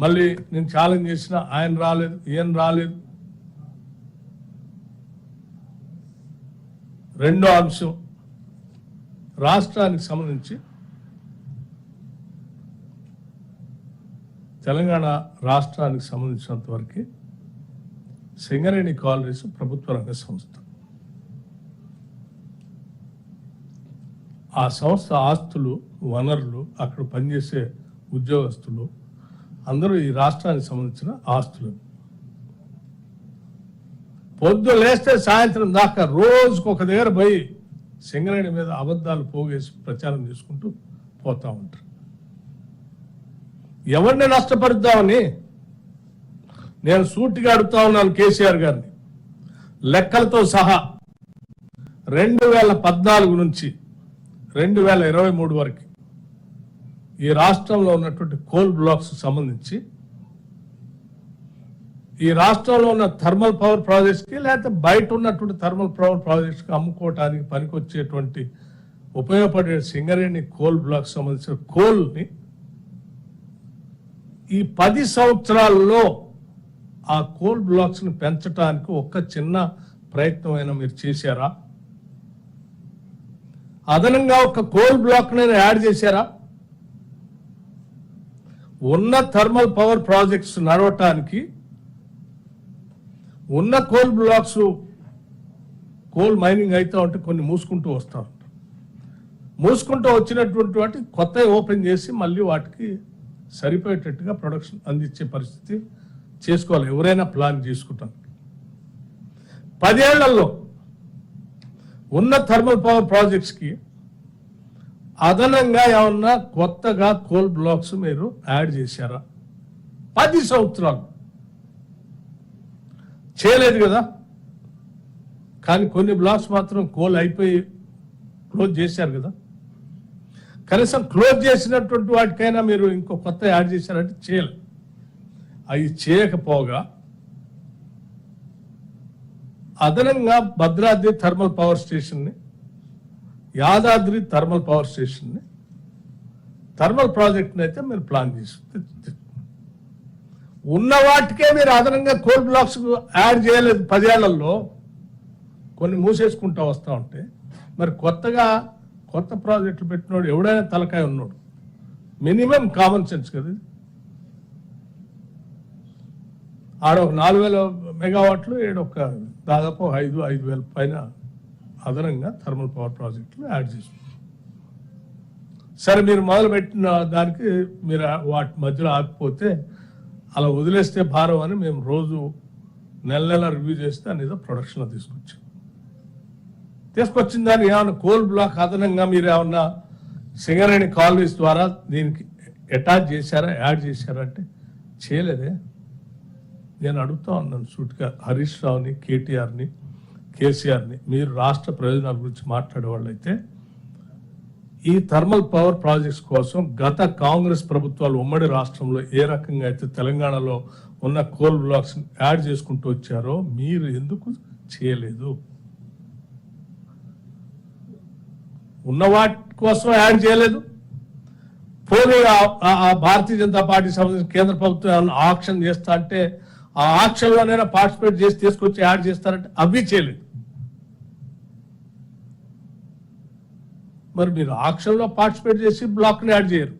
మళ్ళీ నేను ఛాలెంజ్ చేసిన ఆయన రాలేదు, ఈయన రాలేదు. రెండో అంశం, రాష్ట్రానికి సంబంధించి తెలంగాణ రాష్ట్రానికి సంబంధించినంత వరకు సింగరేణి కాలనీస్ ప్రభుత్వ రంగ సంస్థ. ఆ సంస్థ ఆస్తులు, వనరులు, అక్కడ పనిచేసే ఉద్యోగస్తులు అందరూ ఈ రాష్ట్రానికి సంబంధించిన ఆస్తులు. పొద్దు లేస్తే సాయంత్రం దాకా రోజుకు ఒక దగ్గర పోయి సింగరేణి మీద అబద్ధాలు పోగేసి ప్రచారం చేసుకుంటూ పోతా ఉంటారు. ఎవరిని నష్టపరుద్దామని నేను సూటిగా అడుగుతా ఉన్నాను కేసీఆర్ గారిని. లెక్కలతో సహా 2014 నుంచి 2023 వరకు ఈ రాష్ట్రంలో ఉన్నటువంటి కోల్ బ్లాక్స్ సంబంధించి ఈ రాష్ట్రంలో ఉన్న థర్మల్ పవర్ ప్రాజెక్ట్స్కి లేకపోతే బయట ఉన్నటువంటి థర్మల్ పవర్ ప్రాజెక్ట్స్కి అమ్ముకోవటానికి పనికొచ్చేటువంటి ఉపయోగపడే సింగరేణి కోల్ బ్లాక్ సంబంధించిన కోల్ని ఈ 10 సంవత్సరాల్లో ఆ కోల్ బ్లాక్స్ ని పెంచడానికి ఒక్క చిన్న ప్రయత్నమైనా మీరు చేశారా? అదనంగా ఒక కోల్ బ్లాక్ నేను యాడ్ చేశారా? ఉన్న థర్మల్ పవర్ ప్రాజెక్ట్స్ నడవటానికి ఉన్న కోల్ బ్లాక్స్ కోల్ మైనింగ్ అయితే ఉంటే కొన్ని మూసుకుంటూ వస్తూ ఉంటారు. మూసుకుంటూ వచ్చినటువంటి వాటి కొత్త ఓపెన్ చేసి మళ్ళీ వాటికి సరిపోయేటట్టుగా ప్రొడక్షన్ అందించే పరిస్థితి చేసుకోవాలి. ఎవరైనా ప్లాన్ చేసుకుంటారు. 10 ఏళ్లలో ఉన్న థర్మల్ పవర్ ప్రాజెక్ట్స్కి అదనంగా ఏమన్నా కొత్తగా కోల్ బ్లాక్స్ మీరు యాడ్ చేశారా? 10 సంవత్సరాలు చేయలేదు కదా. కానీ కొన్ని బ్లాక్స్ మాత్రం కోల్ అయిపోయి క్లోజ్ చేశారు కదా. కనీసం క్లోజ్ చేసినటువంటి వాటికైనా మీరు ఇంకో కొత్త యాడ్ చేశారంటే చేయలేదు. అవి చేయకపోగా అదనంగా భద్రాద్రి థర్మల్ పవర్ స్టేషన్ని, యాదాద్రి థర్మల్ పవర్ స్టేషన్ని, థర్మల్ ప్రాజెక్ట్ని అయితే మీరు ప్లాన్ చేసి ఉన్న వాటికే మీరు అదనంగా కోల్ బ్లాక్స్ యాడ్ చేయలేదు. 10 ఏళ్లలో కొన్ని మూసేసుకుంటూ వస్తూ ఉంటే మరి కొత్త ప్రాజెక్టులు పెట్టినోడు ఎవడైనా తలకాయ ఉన్నాడు. మినిమం కామన్ సెన్స్ కదా. ఆడ ఒక 4000 మెగావాట్లు, ఏడొక దాదాపు 5,000 పైన అదనంగా థర్మల్ పవర్ ప్రాజెక్టులు యాడ్ చేసి సరే మీరు మొదలుపెట్టిన దానికి మీరు వాటి మధ్యలో ఆగిపోతే అలా వదిలేస్తే భారం అని మేము రోజు నెల రివ్యూ చేస్తే అనేది ప్రొడక్షన్లో తీసుకొచ్చిన దాన్ని ఏమన్నా కోల్ బ్లాక్ అదనంగా మీరు ఏమన్నా సింగరేణి కాలనీస్ ద్వారా దీనికి అటాచ్ చేశారా, యాడ్ చేశారా అంటే చేయలేదే. నేను అడుగుతా ఉన్నాను సూటిగా హరీష్ రావుని, కేటీఆర్ని, కేసీఆర్ని, మీరు రాష్ట్ర ప్రయోజనాల గురించి మాట్లాడేవాళ్ళు అయితే ఈ థర్మల్ పవర్ ప్రాజెక్ట్స్ కోసం గత కాంగ్రెస్ ప్రభుత్వాలు ఉమ్మడి రాష్ట్రంలో ఏ రకంగా అయితే తెలంగాణలో ఉన్న కోల్ బ్లాక్స్ యాడ్ చేసుకుంటూ వచ్చారో మీరు ఎందుకు చేయలేదు? ఉన్న వాటి కోసం యాడ్ చేయలేదు. పోనీ ఆ భారతీయ జనతా పార్టీ సంబంధించిన కేంద్ర ప్రభుత్వం ఆక్షన్ చేస్తా అంటే ఆ ఆక్షన్లోనైనా పార్టిసిపేట్ చేసి తీసుకొచ్చి యాడ్ చేస్తారంటే అవి చేయలేదు. మరి మీరు ఆక్షన్లో పార్టిసిపేట్ చేసి బ్లాక్ని యాడ్ చేయరు,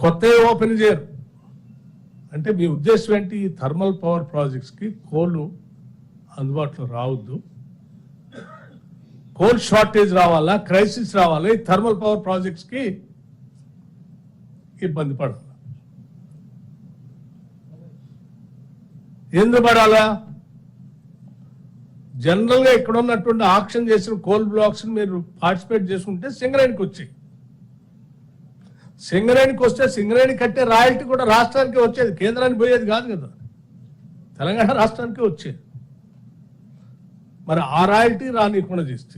కొత్త ఓపెన్ చేయరు అంటే మీ ఉద్దేశం ఏంటి? ఈ థర్మల్ పవర్ ప్రాజెక్ట్స్కి కోల్ అందుబాటులో రావద్దు, కోల్ షార్టేజ్ రావాలా, క్రైసిస్ రావాలా, ఈ థర్మల్ పవర్ ప్రాజెక్ట్స్కి ఇబ్బంది పడాలా? ఎందుకు పడాలా? జనరల్గా ఇక్కడ ఉన్నటువంటి ఆక్షన్ చేసిన కోల్ బ్లాక్స్ మీరు పార్టిసిపేట్ చేసుకుంటే సింగరేణికి వచ్చాయి. సింగరేణికి వస్తే సింగరేణి కట్టే రాయల్టీ కూడా రాష్ట్రానికి వచ్చేది, కేంద్రానికి పోయేది కాదు కదా, తెలంగాణ రాష్ట్రానికి వచ్చేది. మరి ఆ రాయల్టీ రానికుండా చేస్తే,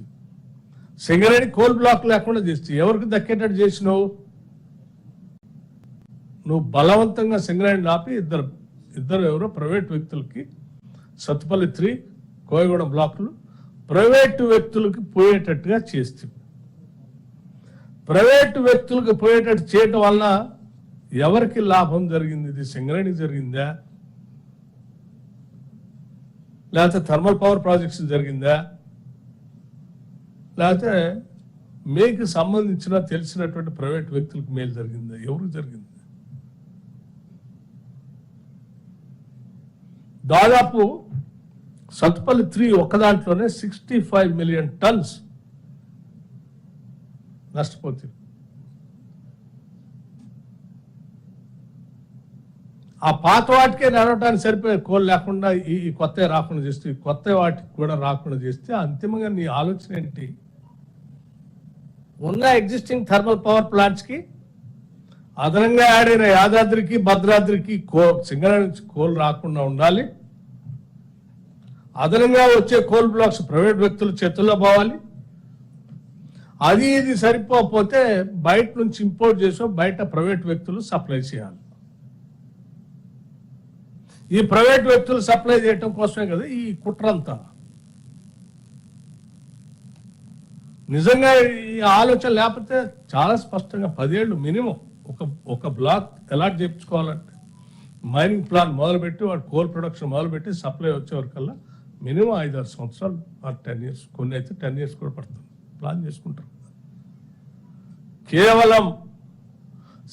సింగరేణి కోల్ బ్లాక్ లేకుండా చేస్తే ఎవరికి దక్కేటట్టు చేసినావు? నువ్వు బలవంతంగా సింగరేణి ఆపి ఇద్దరు ఎవరో ప్రైవేట్ వ్యక్తులకి సత్తుపల్లి 3 కోయగూడెం బ్లాకులు ప్రైవేటు వ్యక్తులకి పోయేటట్టుగా చేస్తుంది. ప్రైవేటు వ్యక్తులకు పోయేటట్టు చేయటం వలన ఎవరికి లాభం జరిగింది? ఇది సింగరేణి జరిగిందా, లేకపోతే థర్మల్ పవర్ ప్రాజెక్ట్స్ జరిగిందా, లేకపోతే మీకు సంబంధించిన తెలిసినటువంటి ప్రైవేట్ వ్యక్తులకు మేలు జరిగిందా? ఎవరికి జరిగింది? దాదాపు సత్పల్లి 3 ఒక్క దాంట్లోనే 65 మిలియన్ టన్స్ నష్టపోతుంది. ఆ పాత వాటికే నడవటానికి సరిపోయే కోల్ లేకుండా ఈ కొత్త రాకుండా చేస్తే, ఈ కొత్త వాటికి కూడా రాకుండా చేస్తే అంతిమంగా నీ ఆలోచన ఏంటి? ఉన్న ఎగ్జిస్టింగ్ థర్మల్ పవర్ ప్లాంట్స్ కి అదనంగా యాడ్ అయిన యాదాద్రికి భద్రాద్రికి సింగరేణి నుంచి కోల్ రాకుండా ఉండాలి. అదనంగా వచ్చే కోల్ బ్లాక్స్ ప్రైవేట్ వ్యక్తుల చేతుల్లో పోవాలి. అది ఇది సరిపోతే బయట నుంచి ఇంపోర్ట్ చేసో బయట ప్రైవేట్ వ్యక్తులు సప్లై చేయాలి. ఈ ప్రైవేట్ వ్యక్తులు సప్లై చేయటం కోసమే కదా ఈ కుట్రంతా. నిజంగా ఈ ఆలోచన లేకపోతే చాలా స్పష్టంగా 10 ఏళ్ళు మినిమం ఒక బ్లాక్ అలాట్ చేయించుకోవాలంటే మైనింగ్ ప్లాన్ మొదలుపెట్టి వాడు కోల్ ప్రొడక్షన్ మొదలుపెట్టి సప్లై వచ్చేవరకల్లా మినిమం 5-6 సంవత్సరాలు 10 years, కొన్ని అయితే 10 years కూడా పడుతుంది. ప్లాన్ చేసుకుంటారు. కేవలం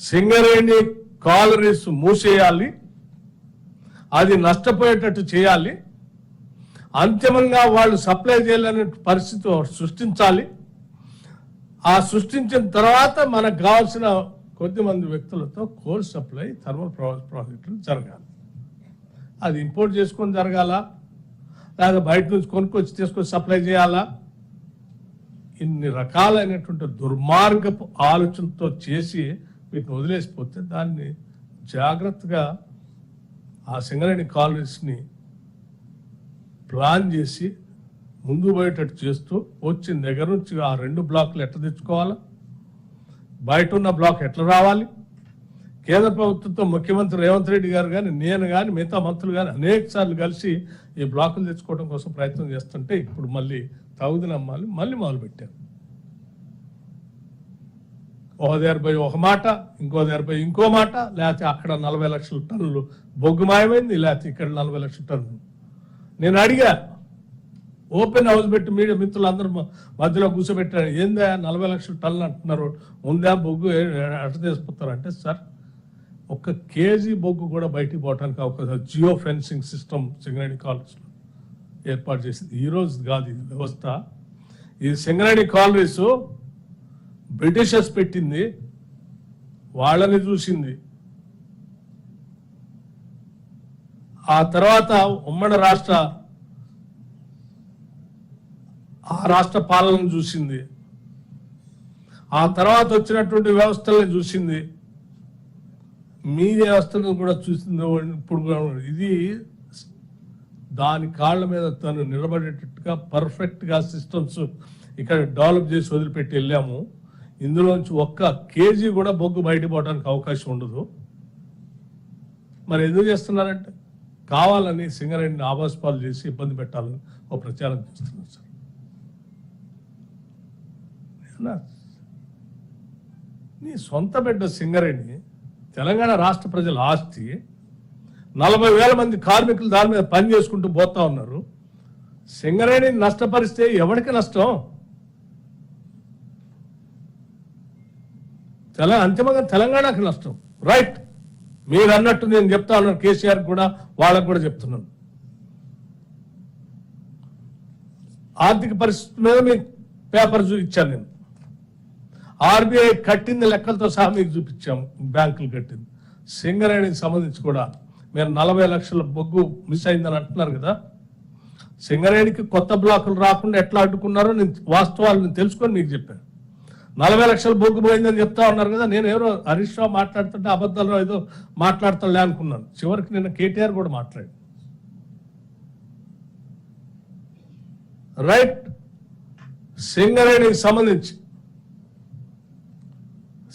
సింగరేణి కాలరీస్ మూసేయాలి, అది నష్టపోయేటట్టు చేయాలి, అంతిమంగా వాళ్ళు సప్లై చేయలేని పరిస్థితి సృష్టించాలి. ఆ సృష్టించిన తర్వాత మనకు కావాల్సిన కొద్దిమంది వ్యక్తులతో కోల్ సప్లై థర్మల్ ప్రాజెక్టులు జరగాలి. అది ఇంపోర్ట్ చేసుకొని జరగాల, లేదా బయట నుంచి కొనుక్కొచ్చి తీసుకొని సప్లై చేయాలా? ఇన్ని రకాలైనటువంటి దుర్మార్గపు ఆలోచనతో చేసి వీటిని వదిలేసిపోతే దాన్ని జాగ్రత్తగా ఆ సింగరేణి కాలనీస్ని ప్లాన్ చేసి ముందు పోయేటట్టు చేస్తూ వచ్చిన దగ్గర నుంచి ఆ 2 బ్లాకులు ఎట్లా తెచ్చుకోవాలా, బయట ఉన్న బ్లాక్ ఎట్లా రావాలి. కేంద్ర ప్రభుత్వంతో ముఖ్యమంత్రి రేవంత్ రెడ్డి గారు కానీ నేను కానీ మిగతా మంత్రులు కానీ అనేక సార్లు కలిసి ఈ బ్లాకులు తెచ్చుకోవడం కోసం ప్రయత్నం చేస్తుంటే ఇప్పుడు మళ్ళీ తగుదనమ్మాలి మళ్ళీ మొదలుపెట్టారు. ఒక దగ్గర పోయి ఒక మాట, ఇంకో దగ్గర పోయి ఇంకో మాట, లేకపోతే అక్కడ 40 లక్షల టన్నులు బొగ్గు మాయమైంది, లేకపోతే ఇక్కడ 40 లక్షల టన్నులు. నేను అడిగా, ఓపెన్ హౌస్ పెట్టి మీడియా మిత్రులు అందరూ మధ్యలో కూర్చోబెట్టారు, ఏందా 40 లక్షల టన్నులు అంటున్నారు, ఉందా బొగ్గు ఎట్ట తీసుకుపోతారంటే, సార్ 1 కేజీ బొగ్గు కూడా బయటికి పోవడానికి అవకాశం జియో ఫెన్సింగ్ సిస్టమ్ సింగరేణి కాలనీస్లో ఏర్పాటు చేసింది. ఈ రోజు కాదు ఇది వ్యవస్థ. ఈ సింగరేణి కాలనీస్ బ్రిటిషర్స్ పెట్టింది, వాళ్ళని చూసింది. ఆ తర్వాత ఉమ్మడి రాష్ట్ర పాలనను చూసింది. ఆ తర్వాత వచ్చినటువంటి వ్యవస్థలను చూసింది, మీ వ్యవస్థను కూడా చూసింది. ఇప్పుడు ఇది దాని కాళ్ళ మీద తను నిలబడేటట్టుగా పర్ఫెక్ట్గా సిస్టమ్స్ ఇక్కడ డెవలప్ చేసి వదిలిపెట్టి వెళ్ళాము. ఇందులోంచి 1 కేజీ కూడా బొగ్గు బయట పోవడానికి అవకాశం ఉండదు. మరి ఎందుకు చేస్తున్నారంటే కావాలని సింగరేణిని ఆభాసపాలు చేసి ఇబ్బంది పెట్టాలని ఒక ప్రచారం చేస్తున్నారు సార్. నీ సొంత బిడ్డ సింగరేణి తెలంగాణ రాష్ట్ర ప్రజల ఆస్తి, 40,000 మంది కార్మికులు దాని మీద పని చేసుకుంటూ పోతా ఉన్నారు. సింగరేణి నష్టపరిస్తే ఎవరికి నష్టం? అంతిమంగా తెలంగాణకి నష్టం. రైట్, మీరు అన్నట్టు నేను చెప్తా ఉన్నాను, కేసీఆర్ కూడా వాళ్ళకు కూడా చెప్తున్నాను. ఆర్థిక పరిస్థితి మీద మీకు పేపర్ ఇచ్చాను నేను. ఆర్బీఐ కట్టింది లెక్కలతో సహా మీకు చూపించాము, బ్యాంకులు కట్టింది. సింగరేణికి సంబంధించి కూడా మీరు 40 లక్షల బొగ్గు మిస్ అయిందని అంటున్నారు కదా, సింగరేణికి కొత్త బ్లాకులు రాకుండా ఎట్లా అడ్డుకున్నారో నేను వాస్తవాలను తెలుసుకొని మీకు చెప్పాను. 40 లక్షల బొగ్గు పోయిందని చెప్తా ఉన్నారు కదా, నేను ఎవరో హరీష్ రావు మాట్లాడుతుంటే అబద్ధాలు ఏదో మాట్లాడతాలే అనుకున్నాను. చివరికి నిన్న కేటీఆర్ కూడా మాట్లాడు. రైట్, సింగరేణికి సంబంధించి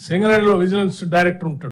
సింగరేణిలో విజిలెన్స్ డైరెక్టర్ ఉంటాడు.